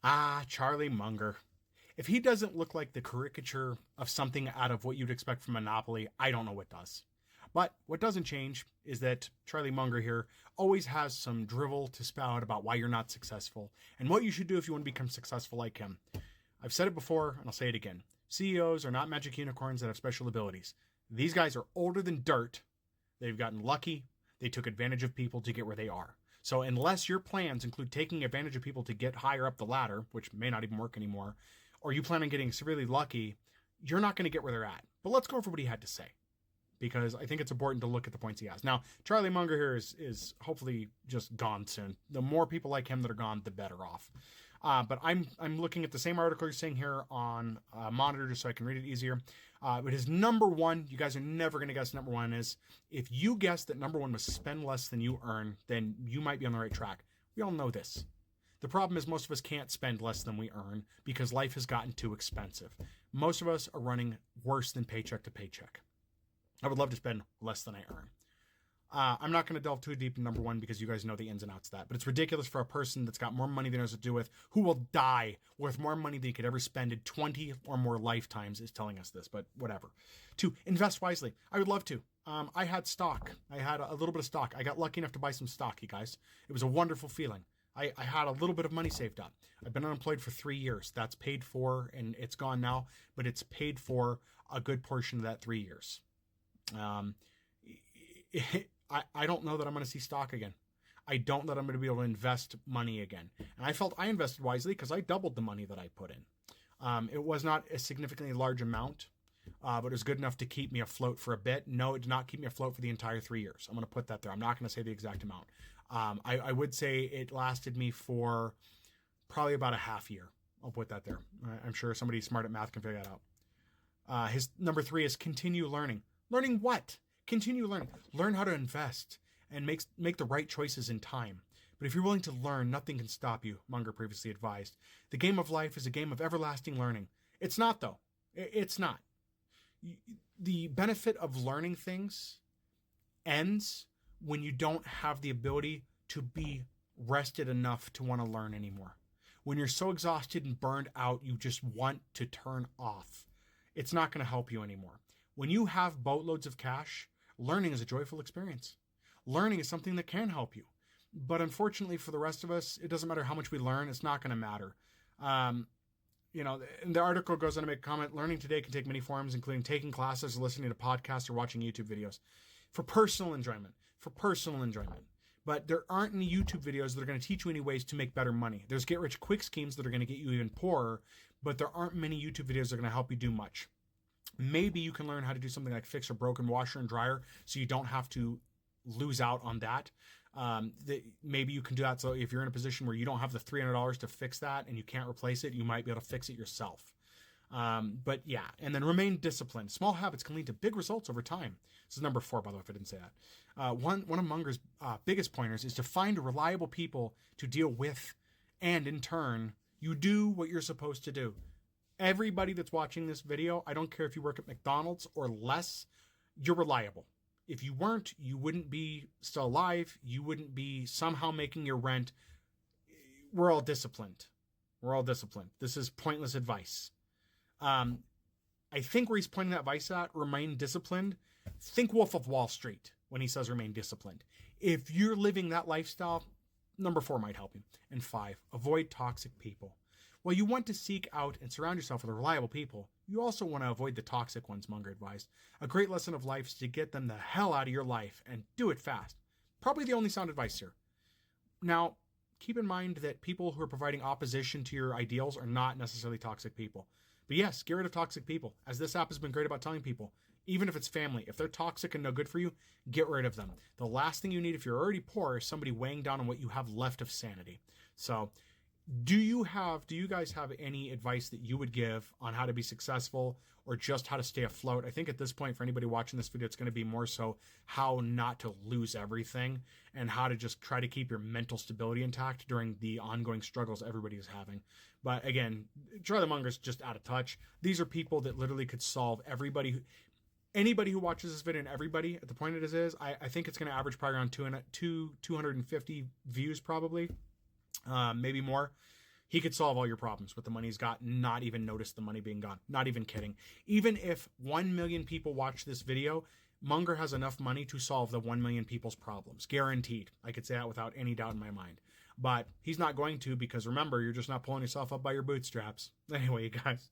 Ah, Charlie Munger. If he doesn't look like the caricature of something out of what you'd expect from Monopoly, I don't know what does. But what doesn't change is that Charlie Munger here always has some drivel to spout about why you're not successful and what you should do if you want to become successful like him. I've said it before and I'll say it again. CEOs are not magic unicorns that have special abilities. These guys are older than dirt. They've gotten lucky. They took advantage of people to get where they are. So unless your plans include taking advantage of people to get higher up the ladder, which may not even work anymore, or you plan on getting severely lucky, you're not going to get where they're at. But let's go over what he had to say, because I think it's important to look at the points he has. Now, Charlie Munger here is hopefully just gone soon. The more people like him that are gone, the better off. But I'm looking at the same article you're seeing here on monitor just so I can read it easier. But his number one, you guys are never going to guess number one is, if you guess that number one was spend less than you earn, then you might be on the right track. We all know this. The problem is most of us can't spend less than we earn because life has gotten too expensive. Most of us are running worse than paycheck to paycheck. I would love to spend less than I earn. I'm not going to delve too deep in number one because you guys know the ins and outs of that. But it's ridiculous for a person that's got more money than knows what to do with, who will die with more money than he could ever spend in 20 or more lifetimes, is telling us this. But whatever. To invest wisely. I would love to. I had stock. I had a little bit of stock. I got lucky enough to buy some stock, you guys. It was a wonderful feeling. I had a little bit of money saved up. I've been unemployed for 3 years. That's paid for, and it's gone now, but it's paid for a good portion of that 3 years. I don't know that I'm going to see stock again. I don't know that I'm going to be able to invest money again. And I felt I invested wisely because I doubled the money that I put in. It was not a significantly large amount, but it was good enough to keep me afloat for a bit. No, it did not keep me afloat for the entire 3 years. I'm going to put that there. I'm not going to say the exact amount. I would say it lasted me for probably about a half year. I'll put that there. I'm sure somebody smart at math can figure that out. His number 3 is continue learning. Learning what? Continue learning. Learn how to invest and make the right choices in time. But if you're willing to learn, nothing can stop you, Munger previously advised. The game of life is a game of everlasting learning. It's not, though. It's not. The benefit of learning things ends when you don't have the ability to be rested enough to want to learn anymore. When you're so exhausted and burned out, you just want to turn off. It's not going to help you anymore. When you have boatloads of cash, learning is a joyful experience. Learning is something that can help you. But unfortunately for the rest of us, it doesn't matter how much we learn. It's not going to matter. The article goes on to make a comment. Learning today can take many forms, including taking classes, listening to podcasts, or watching YouTube videos for personal enjoyment. But there aren't any YouTube videos that are going to teach you any ways to make better money. There's get-rich-quick schemes that are going to get you even poorer, but there aren't many YouTube videos that are going to help you do much. Maybe you can learn how to do something like fix a broken washer and dryer so you don't have to lose out on that. Maybe you can do that. So if you're in a position where you don't have the $300 to fix that and you can't replace it, you might be able to fix it yourself. But yeah, and then remain disciplined. Small habits can lead to big results over time. This is number 4, by the way, if I didn't say that. One of Munger's biggest pointers is to find reliable people to deal with, and in turn, you do what you're supposed to do. Everybody that's watching this video, I don't care if you work at McDonald's or less, you're reliable. If you weren't, you wouldn't be still alive. You wouldn't be somehow making your rent. We're all disciplined. This is pointless advice. I think where he's pointing that advice at, remain disciplined. Think Wolf of Wall Street when he says remain disciplined. If you're living that lifestyle, number 4 might help you. And 5, avoid toxic people. While you want to seek out and surround yourself with reliable people, you also want to avoid the toxic ones, Munger advised. A great lesson of life is to get them the hell out of your life and do it fast. Probably the only sound advice here. Now, keep in mind that people who are providing opposition to your ideals are not necessarily toxic people. But yes, get rid of toxic people, as this app has been great about telling people. Even if it's family, if they're toxic and no good for you, get rid of them. The last thing you need if you're already poor is somebody weighing down on what you have left of sanity. So, do you guys have any advice that you would give on how to be successful or just how to stay afloat? I think at this point, for anybody watching this video, it's going to be more so how not to lose everything and how to just try to keep your mental stability intact during the ongoing struggles everybody is having. But again, Charlie Munger's just out of touch. These are people that literally could solve anybody who watches this video, and everybody at the point it is, I think it's going to average probably around 250 views probably. Maybe more. he could solve all your problems with the money he's got, not even notice the money being gone. Not even kidding. Even if 1 million people watch this video, Munger has enough money to solve the 1 million people's problems. Guaranteed. I could say that without any doubt in my mind. But he's not going to, because remember, you're just not pulling yourself up by your bootstraps. Anyway, you guys,